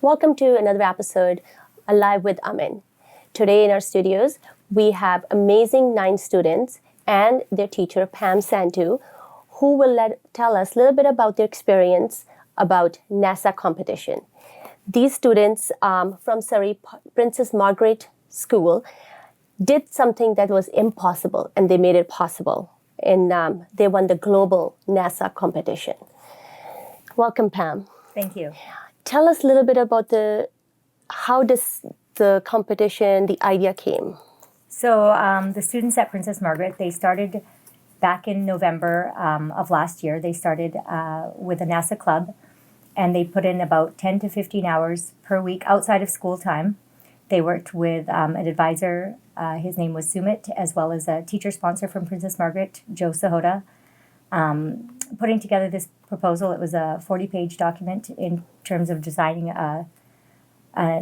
Welcome to another episode, Alive with Amin. Today in our studios, we have amazing 9 students and their teacher, Pam Santu, who will tell us a little bit about their experience about NASA competition. These students from Surrey Princess Margaret School did something that was impossible, and they made it possible. And they won the global NASA competition. Welcome, Pam. Thank you. Tell us a little bit about how does the competition, the idea came. So the students at Princess Margaret, they started back in November of last year. They started with a NASA club, and they put in about 10 to 15 hours per week outside of school time. They worked with an advisor, his name was Sumit, as well as a teacher sponsor from Princess Margaret, Joe Sahota, putting together this proposal. It was a 40-page document in terms of designing a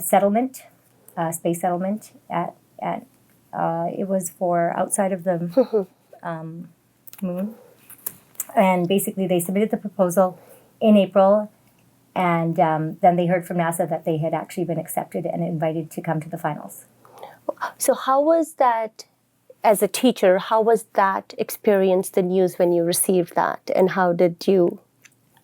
settlement, a space settlement. It was for outside of the moon. And basically they submitted the proposal in April, and then they heard from NASA that they had actually been accepted and invited to come to the finals. So how was that, as a teacher, how was that experience, the news when you received that, and how did you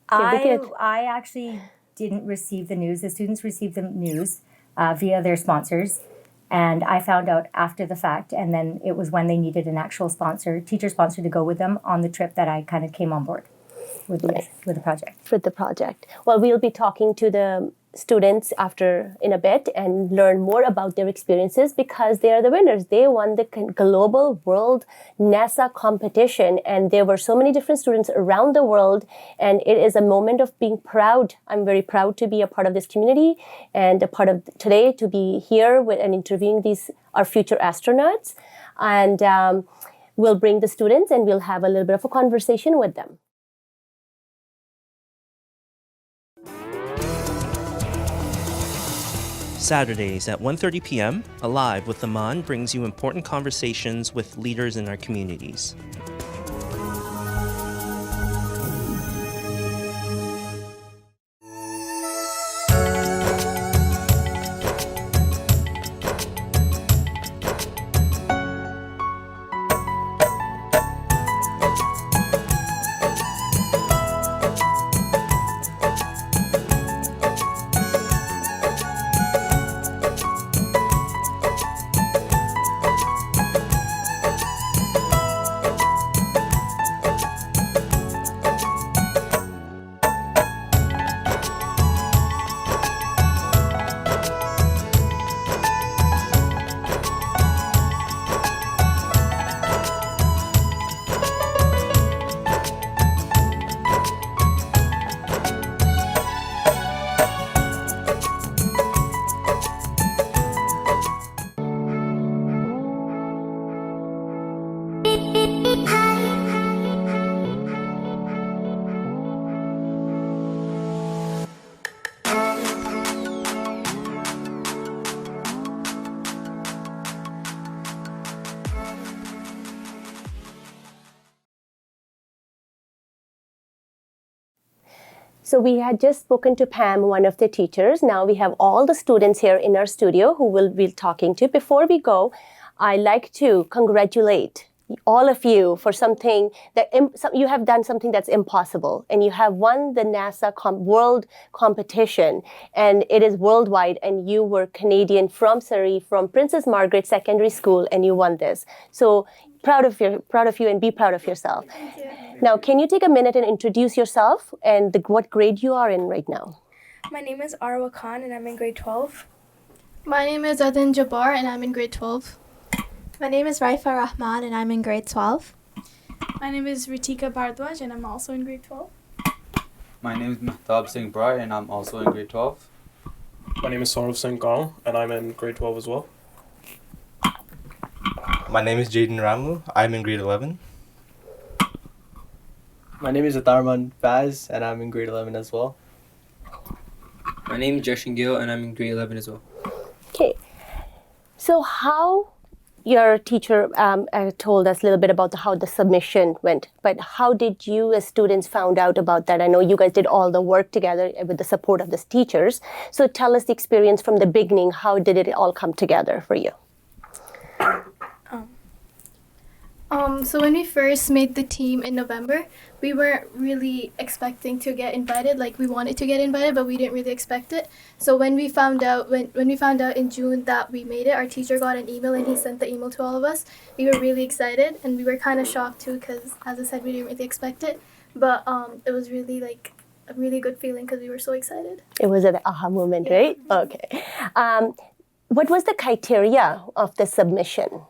I actually didn't receive the news. The students received the news via their sponsors, and I found out after the fact, and then it was when they needed an actual teacher sponsor to go with them on the trip that I kind of came on board with the project. With the project. Well, we'll be talking to the students in a bit and learn more about their experiences, because they are the winners. They won the global world NASA competition, and there were so many different students around the world, and it is a moment of being proud. I'm very proud to be a part of this community and a part of today to be here and interviewing our future astronauts. And we'll bring the students and we'll have a little bit of a conversation with them. Saturdays at 1:30 p.m., Alive with Aman brings you important conversations with leaders in our communities. So we had just spoken to Pam, one of the teachers. Now we have all the students here in our studio who we'll be talking to. Before we go, I'd like to congratulate all of you for something that you have done something that's impossible, and you have won the NASA world competition, and it is worldwide, and you were Canadian from Surrey, from Princess Margaret Secondary School, and you won this. So proud of you, and be proud of yourself. Thank you. Now, can you take a minute and introduce yourself and what grade you are in right now? My name is Arwa Khan, and I'm in grade 12. My name is Adin Jabbar, and I'm in grade 12. My name is Raifa Rahman, and I'm in grade 12. My name is Ritika Bhardwaj, and I'm also in grade 12. My name is Mehtab Singh Brar, and I'm also in grade 12. My name is Saurav Singh Kaur, and I'm in grade 12 as well. My name is Jaden Ramu. I'm in grade 11. My name is Atarman Faz, and I'm in grade 11 as well. My name is Justin Gill, and I'm in grade 11 as well. Okay. So how your teacher told us a little bit about how the submission went, but how did you as students found out about that? I know you guys did all the work together with the support of the teachers. So tell us the experience from the beginning. How did it all come together for you? So when we first made the team in November, we weren't really expecting to get invited. Like, we wanted to get invited, but we didn't really expect it. So when we found out when we found out in June that we made it, our teacher got an email and he sent the email to all of us. We were really excited, and we were kind of shocked too, because as I said, we didn't really expect it. But it was really like a really good feeling because we were so excited. It was an aha moment, right? Okay. What was the criteria of the submission?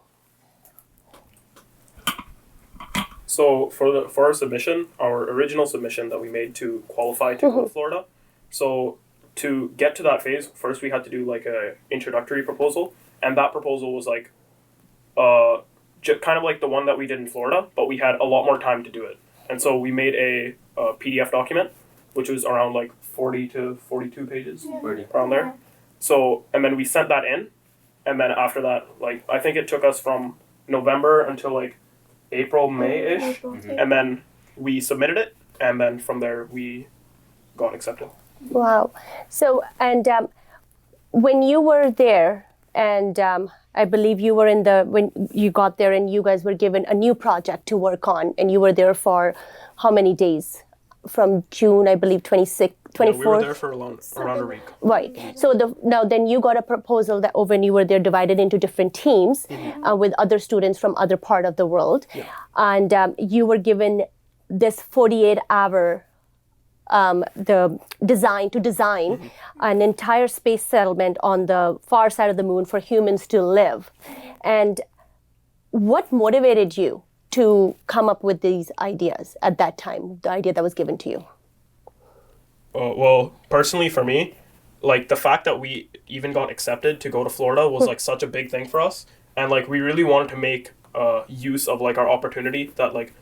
So for our submission, our original submission that we made to qualify to go to Florida, so to get to that phase, first we had to do like a introductory proposal, and that proposal was like kind of like the one that we did in Florida, but we had a lot more time to do it. And so we made a PDF document, which was around like 40 to 42 pages, around there. So, and then we sent that in, and then after that, like, I think it took us from November until like April, May-ish, and then we submitted it, and then from there we got accepted. Wow. So, and when you were there, and I believe you were when you got there and you guys were given a new project to work on, and you were there for how many days? From June, I believe, 26th, 24th? Yeah, we were there for around a week. Right. So now then you got a proposal that when you were there divided into different teams with other students from other part of the world. Yeah. And you were given this 48-hour the design an entire space settlement on the far side of the moon for humans to live. And what motivated you to come up with these ideas at that time, the idea that was given to you? Well, personally for me, like the fact that we even got accepted to go to Florida was like such a big thing for us. And like we really wanted to make use of like our opportunity that like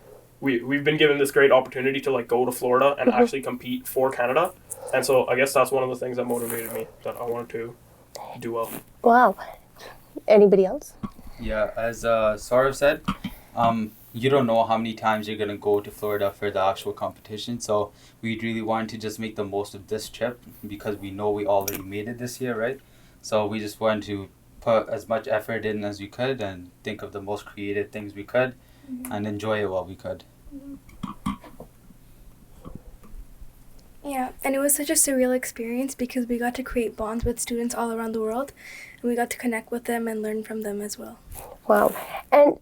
we've been given this great opportunity to like go to Florida and actually compete for Canada. And so I guess that's one of the things that motivated me, that I wanted to do well. Wow. Anybody else? Yeah, as Saurav said, you don't know how many times you're going to go to Florida for the actual competition. So we really wanted to just make the most of this trip because we know we already made it this year, right? So we just wanted to put as much effort in as we could and think of the most creative things we could and enjoy it while we could. Yeah, and it was such a surreal experience because we got to create bonds with students all around the world, and we got to connect with them and learn from them as well. Wow. And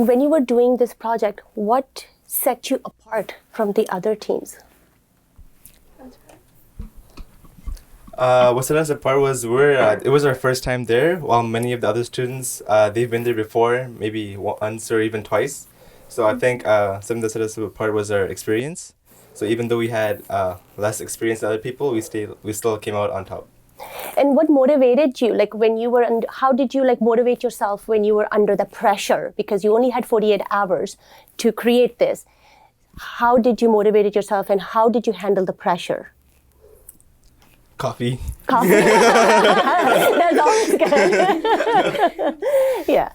when you were doing this project, what set you apart from the other teams? What set us apart was it was our first time there, while many of the other students, they've been there before, maybe once or even twice. So I think something that set us apart was our experience. So even though we had less experience than other people, we still came out on top. And what motivated you? Like when you were, how did you like motivate yourself when you were under the pressure? Because you only had 48 hours to create this. How did you motivate yourself, and how did you handle the pressure? Coffee. That's always good. Yeah.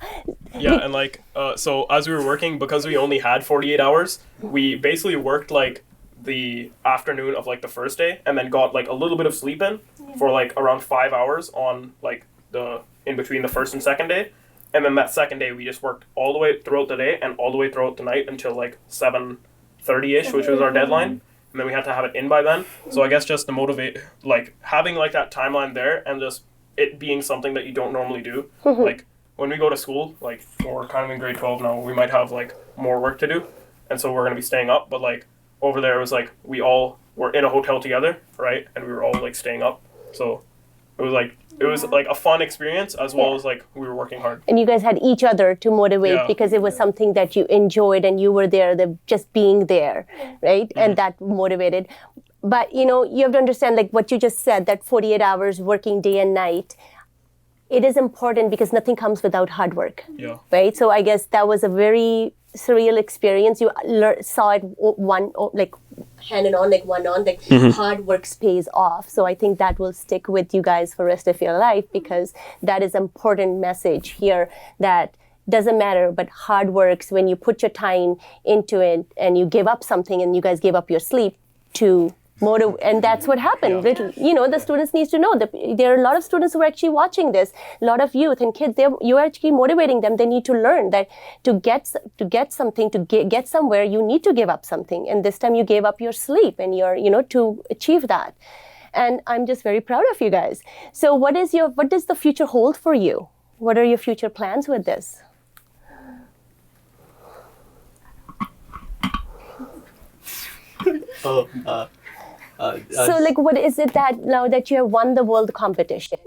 Yeah, and like, so as we were working, because we only had 48 hours, we basically worked like the afternoon of like the first day and then got like a little bit of sleep in for like around 5 hours on like in between the first and second day. And then that second day we just worked all the way throughout the day and all the way throughout the night until like 7:30ish, which was our deadline. And then we had to have it in by then. So I guess just to motivate, like having like that timeline there and just it being something that you don't normally do. Like when we go to school, like we're kind of in grade 12 now, we might have like more work to do. And so we're going to be staying up. But like over there, it was like we all were in a hotel together, right? And we were all like staying up. So it was like a fun experience as well as like we were working hard. And you guys had each other to motivate because it was something that you enjoyed and you were there, just being there, right? And that motivated. But you know, you have to understand, like what you just said, that 48 hours working day and night, it is important because nothing comes without hard work, right? So I guess that was a very surreal experience. You saw it like hand on, like one on, like hard work pays off. So I think that will stick with you guys for the rest of your life, because that is an important message here, that doesn't matter, but hard works, when you put your time into it and you give up something, and you guys gave up your sleep to motive, and that's what happened. The students need to know that there are a lot of students who are actually watching this, a lot of youth and kids. You're actually motivating them. They need to learn that to get something, to get somewhere, you need to give up something. And this time you gave up your sleep, and you're to achieve that. And I'm just very proud of you guys. So what does the future hold for you? What are your future plans with this? So like, what is it that now that you have won the world competition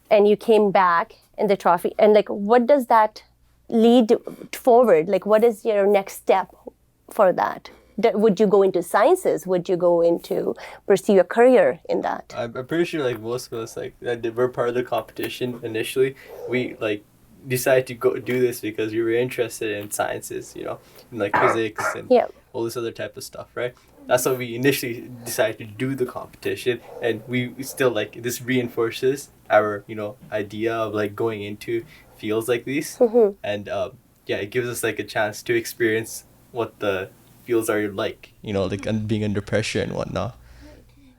and you came back in the trophy, and like, what does that lead forward? Like, what is your next step for that? Would you go into sciences? Would you go into pursue a career in that? I'm pretty sure like most of us that were part of the competition initially, we like decided to go do this because we were interested in sciences, and like physics and all this other type of stuff, right? That's why we initially decided to do the competition, and we still like this reinforces our idea of like going into fields like these, and it gives us like a chance to experience what the fields are like, like being under pressure and whatnot.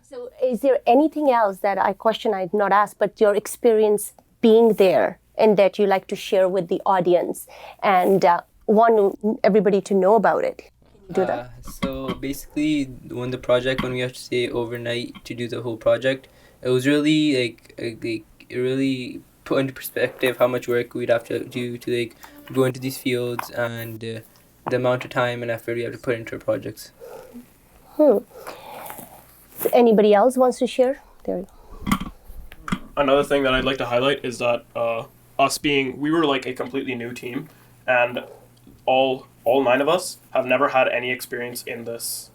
So is there anything else that I'd not asked, but your experience being there and that you like to share with the audience and want everybody to know about it? Do that. So basically, when we have to stay overnight to do the whole project, it was really it really put into perspective how much work we'd have to do to like go into these fields, and the amount of time and effort we have to put into our projects. Anybody else wants to share? There you go. Another thing that I'd like to highlight is that we were like a completely new team, and all 9 of us have never had any experience in this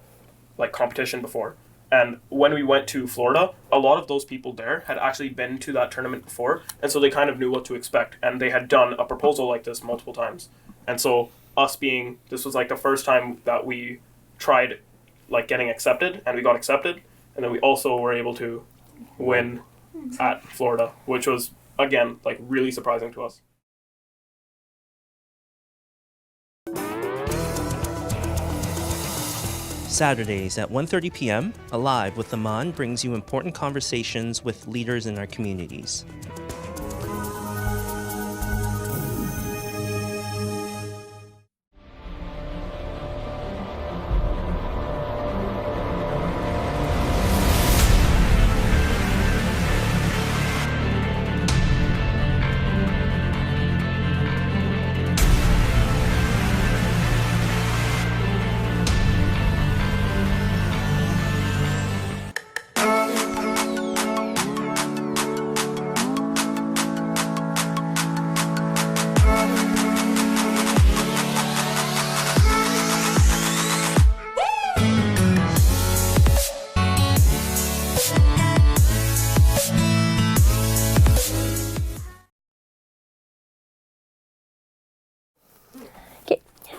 like competition before. And when we went to Florida, a lot of those people there had actually been to that tournament before, and so they kind of knew what to expect, and they had done a proposal like this multiple times. And so this was like the first time that we tried like getting accepted, and we got accepted, and then we also were able to win at Florida, which was again like really surprising to us. Saturdays at 1:30 p.m., Alive with Aman brings you important conversations with leaders in our communities.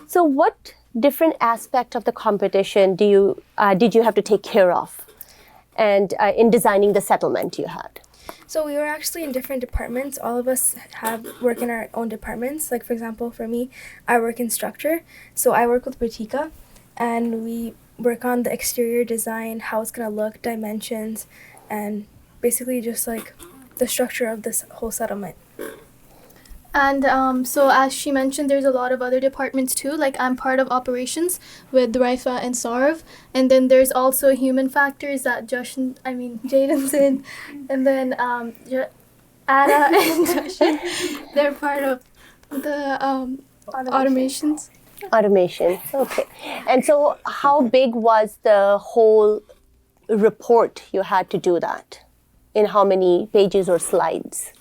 So what different aspect of the competition did you have to take care of, and in designing the settlement you had? So we were actually in different departments. All of us work in our own departments. Like for example, for me, I work in structure. So I work with Ritika, and we work on the exterior design, how it's gonna look, dimensions, and basically just like the structure of this whole settlement. And so as she mentioned, there's a lot of other departments too. Like I'm part of operations with Raifa and Saurav. And then there's also human factors that Jaden's in. And then Ada and Justin, they're part of the automations. Automation, okay. And so how big was the whole report you had to do that? In how many pages or slides?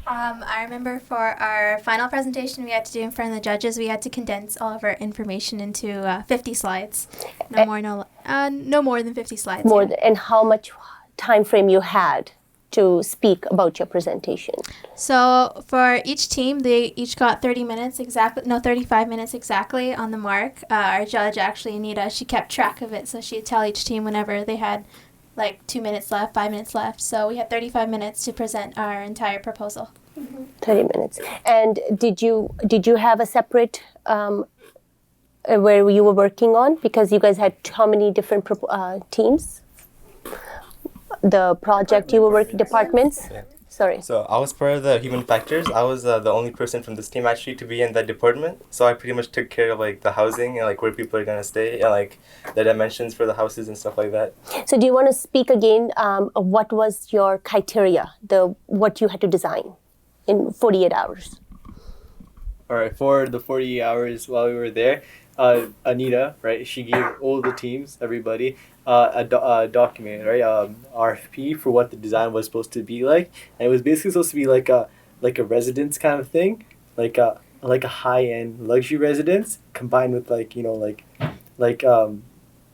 I remember for our final presentation we had to do in front of the judges, we had to condense all of our information into 50 slides. No more than 50 slides. And how much time frame you had to speak about your presentation? So for each team, they each got 35 minutes exactly on the mark. Our judge, actually, Anita, she kept track of it, so she'd tell each team whenever they had like 2 minutes left, 5 minutes left. So we had 35 minutes to present our entire proposal. 30 minutes. And did you have a separate where you were working on? Because you guys had how many different teams? The project you were working, departments? Yeah. Sorry. So I was part of the human factors. I was the only person from this team actually to be in that department. So I pretty much took care of like the housing and like where people are gonna stay and like the dimensions for the houses and stuff like that. So do you want to speak again? What was your criteria? What you had to design in 48 hours? All right, for the 48 hours while we were there, Anita, right, she gave all the teams, everybody, a document, right, RFP for what the design was supposed to be like, and it was basically supposed to be like a residence kind of thing, like a high-end luxury residence combined with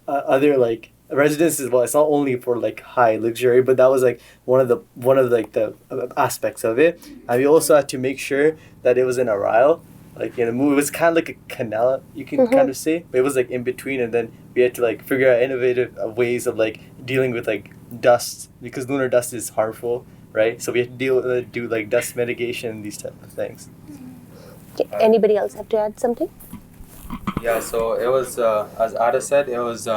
other like residence as well. It's not only for like high luxury, but that was like one of the aspects of it, and we also had to make sure that it was in a Aryle. Like in a movie, it was kind of like a canal, you can kind of say, but it was like in between, and then we had to like figure out innovative ways of like dealing with like dust, because lunar dust is harmful, right? So we had to do like dust mitigation and these type of things. Anybody else have to add something? Yeah, so it was, as Ada said, it was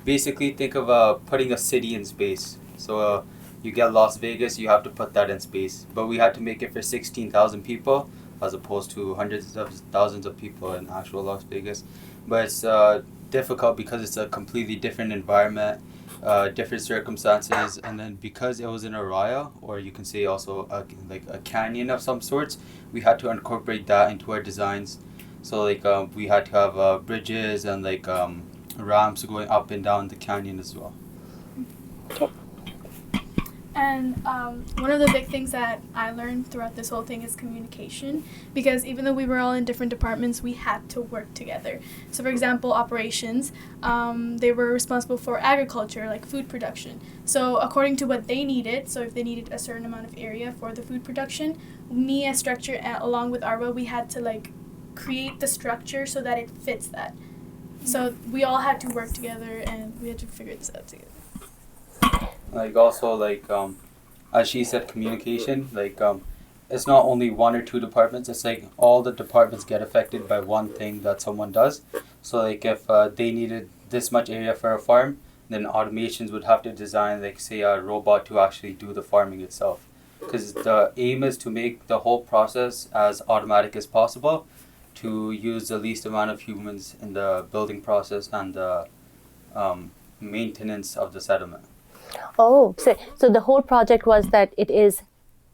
basically think of putting a city in space. So you get Las Vegas, you have to put that in space, but we had to make it for 16,000 people. As opposed to hundreds of thousands of people in actual Las Vegas. But it's difficult because it's a completely different environment, different circumstances, and then because it was in a raya, or you can say also like a canyon of some sorts, we had to incorporate that into our designs. So like we had to have bridges and like ramps going up and down the canyon as well. And one of the big things that I learned throughout this whole thing is communication, because even though we were all in different departments, we had to work together. So for example, operations, they were responsible for agriculture, like food production. So according to what they needed, so if they needed a certain amount of area for the food production, me as structure, along with AWA, we had to like create the structure so that it fits that. So we all had to work together and we had to figure this out together. Like also like as she said, communication, like it's not only one or two departments, it's like all the departments get affected by one thing that someone does. So like if they needed this much area for a farm, then automations would have to design like say a robot to actually do the farming itself, because the aim is to make the whole process as automatic as possible, to use the least amount of humans in the building process and the maintenance of the settlement. Oh, so the whole project was that it is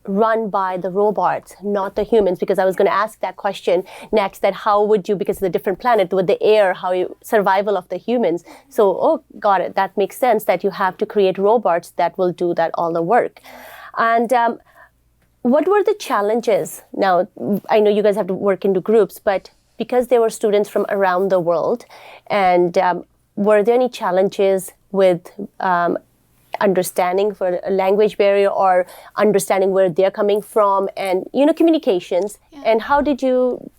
run by the robots, not the humans, because I was going to ask that question next, that how would you, because it's a different planet with the air, survival of the humans. So, got it. That makes sense that you have to create robots that will do that all the work. And what were the challenges? Now, I know you guys have to work into groups, but because there were students from around the world, and were there any challenges with understanding for a language barrier or understanding where they're coming from and, communications? Yeah. And how did you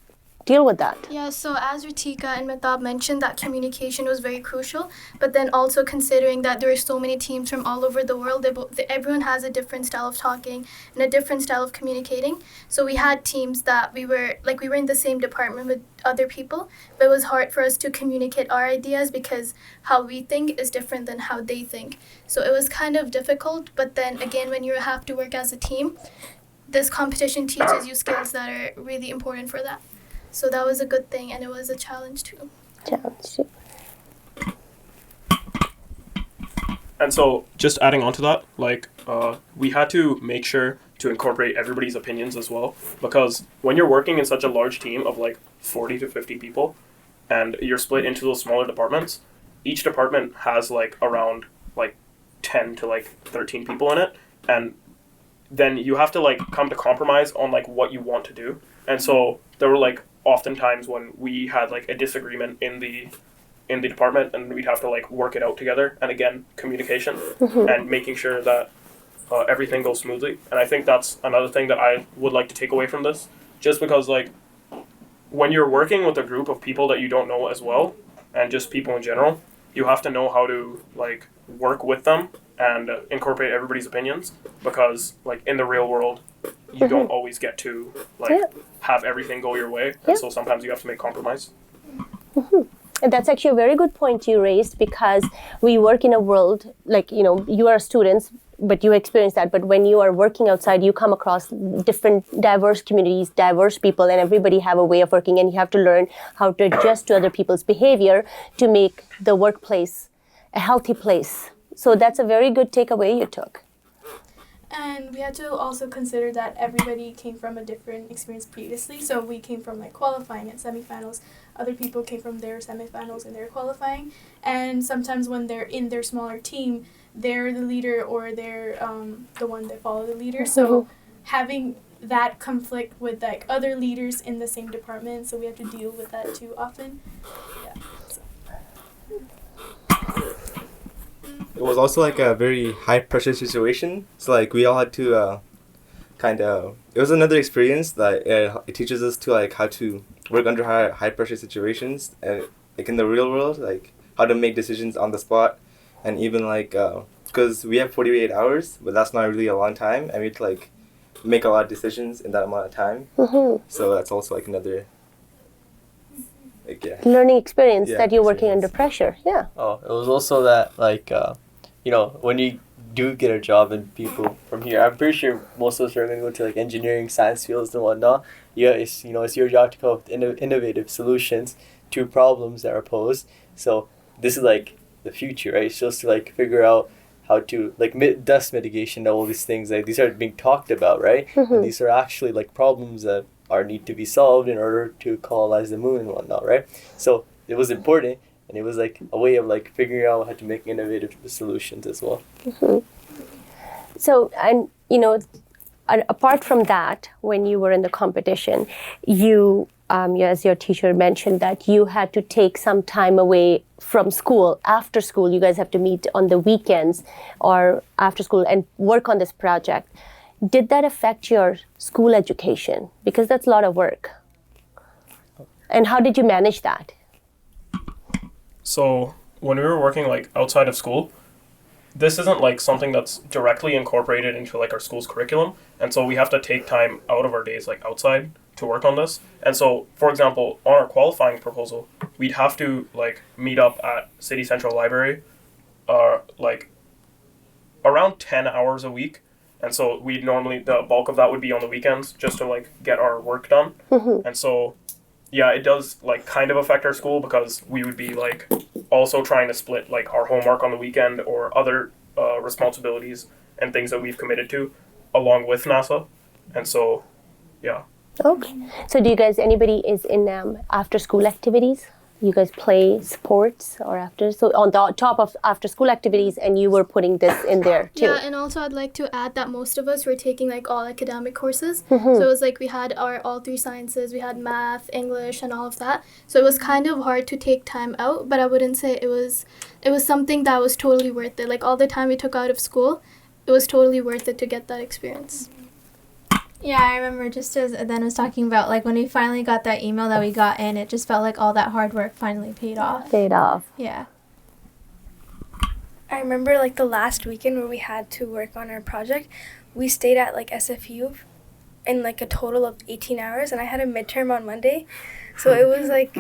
deal with that? Yeah, so as Ritika and Mehtab mentioned, that communication was very crucial, but then also considering that there are so many teams from all over the world, everyone has a different style of talking and a different style of communicating. So we had teams that we were in the same department with other people, but it was hard for us to communicate our ideas because how we think is different than how they think. So it was kind of difficult, but then again, when you have to work as a team, this competition teaches you skills that are really important for that. So that was a good thing, and it was a challenge too. And so, just adding on to that, like, we had to make sure to incorporate everybody's opinions as well, because when you're working in such a large team of like 40 to 50 people, and you're split into those smaller departments, each department has like around like 10 to like 13 people in it, and then you have to like come to compromise on like what you want to do. And so there were like oftentimes when we had like a disagreement in the department, and we'd have to like work it out together, and again, communication and making sure that everything goes smoothly. And I think that's another thing that I would like to take away from this, just because like when you're working with a group of people that you don't know as well, and just people in general, you have to know how to like work with them and incorporate everybody's opinions, because like in the real world you don't always get to like have everything go your way, and so sometimes you have to make compromise. And that's actually a very good point you raised, because we work in a world, like, you know, you are students, but you experience that. But when you are working outside, you come across different diverse communities, diverse people, and everybody have a way of working, and you have to learn how to adjust to other people's behavior to make the workplace a healthy place. So that's a very good takeaway you took. And we had to also consider that everybody came from a different experience previously. So we came from like qualifying and semifinals. Other people came from their semifinals and their qualifying. And sometimes when they're in their smaller team, they're the leader or they're the one that follow the leader. So having that conflict with like other leaders in the same department, so we have to deal with that too often. Yeah. So. It was also like a very high pressure situation. So like we all had to it was another experience that it teaches us to like how to work under high pressure situations, and like in the real world, like how to make decisions on the spot, and even like because we have 48 hours, but that's not really a long time, and we have to like make a lot of decisions in that amount of time. So that's also like another learning experience that you're working under pressure. Oh, it was also that like you know, when you do get a job and people from here, I'm pretty sure most of us are going to go to like engineering, science fields and whatnot. Yeah, it's your job to come up with innovative solutions to problems that are posed. So this is like the future, right? It's just to like figure out how to like dust mitigation, all these things, like these are being talked about, right? And these are actually like problems that need to be solved in order to colonize the moon and whatnot, right? So it was important, and it was like a way of like figuring out how to make innovative solutions as well. So, and you know, apart from that, when you were in the competition, you as your teacher mentioned, that you had to take some time away from school. After school, you guys have to meet on the weekends or after school and work on this project. Did that affect your school education? Because that's a lot of work. And how did you manage that? So when we were working like outside of school, this isn't like something that's directly incorporated into like our school's curriculum, and so we have to take time out of our days like outside to work on this. And so, for example, on our qualifying proposal, we'd have to like meet up at City Central Library like around 10 hours a week. And so we'd normally, the bulk of that would be on the weekends just to like get our work done. And so yeah, it does like kind of affect our school, because we would be like also trying to split like our homework on the weekend or other responsibilities and things that we've committed to along with NASA. And so, yeah. Okay. So do you guys, anybody is in after school activities? You guys play sports or after? So on the top of after school activities, and you were putting this in there too. Yeah, and also I'd like to add that most of us were taking like all academic courses. So it was like we had our all three sciences, we had math, English, and all of that. So it was kind of hard to take time out, but I wouldn't say it was something that was totally worth it. Like all the time we took out of school, it was totally worth it to get that experience. Yeah, I remember just as Dan was talking about, like when we finally got that email that we got in, it just felt like all that hard work finally paid off. Yeah. I remember like the last weekend where we had to work on our project, we stayed at like SFU in like a total of 18 hours, and I had a midterm on Monday. So it was like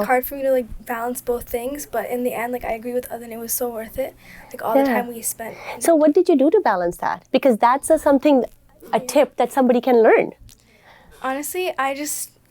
hard for me to like balance both things, but in the end, like I agree with Adhan, it was so worth it. Like all the time we spent. So what did you do to balance that? Because that's a tip that somebody can learn. Honestly, I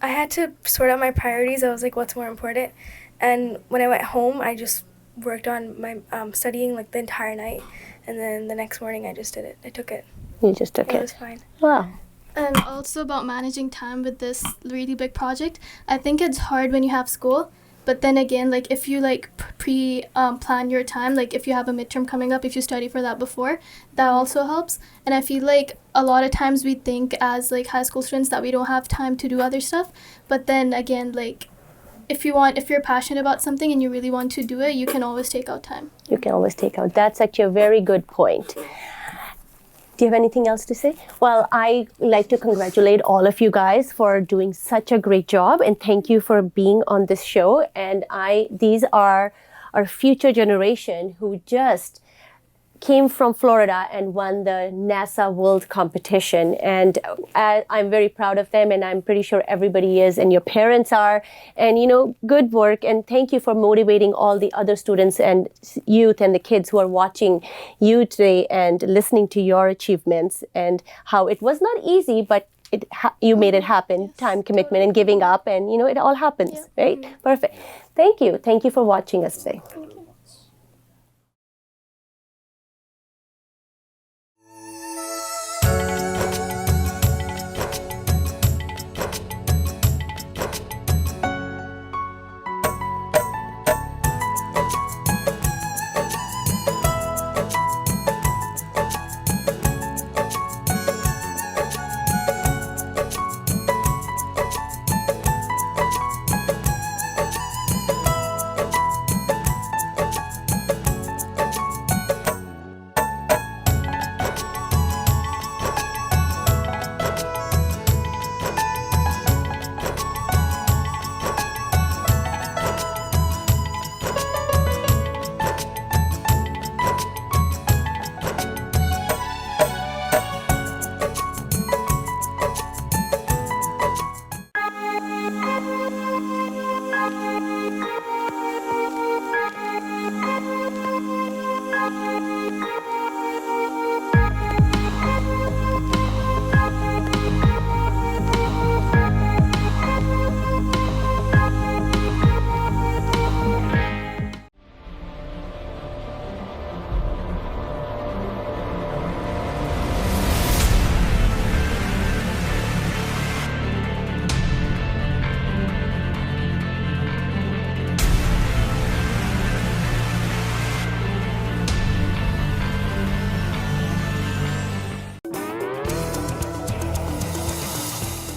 had to sort out my priorities. I was like, what's more important? And when I went home, I just worked on my studying like the entire night, and then the next morning I just did it. I took it. You just took it. It was fine. Wow. And also about managing time with this really big project, I think it's hard when you have school. But then again, like if you like plan your time, like if you have a midterm coming up, if you study for that before, that also helps. And I feel like a lot of times we think as like high school students that we don't have time to do other stuff. But then again, like if you're passionate about something and you really want to do it, you can always take out time. You can always take out. That's actually a very good point. Do you have anything else to say? Well, I like to congratulate all of you guys for doing such a great job, and thank you for being on this show. And these are our future generation who just came from Florida and won the NASA World Competition. And I'm very proud of them, and I'm pretty sure everybody is, and your parents are. And, good work. And thank you for motivating all the other students and youth and the kids who are watching you today and listening to your achievements and how it was not easy, but you made it happen. Yes, time commitment and giving up, and, it all happens, right? Perfect. Thank you. Thank you for watching us today.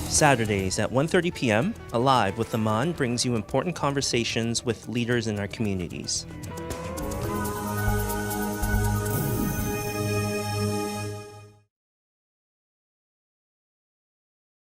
Saturdays at 1:30 p.m., Alive with Aman brings you important conversations with leaders in our communities.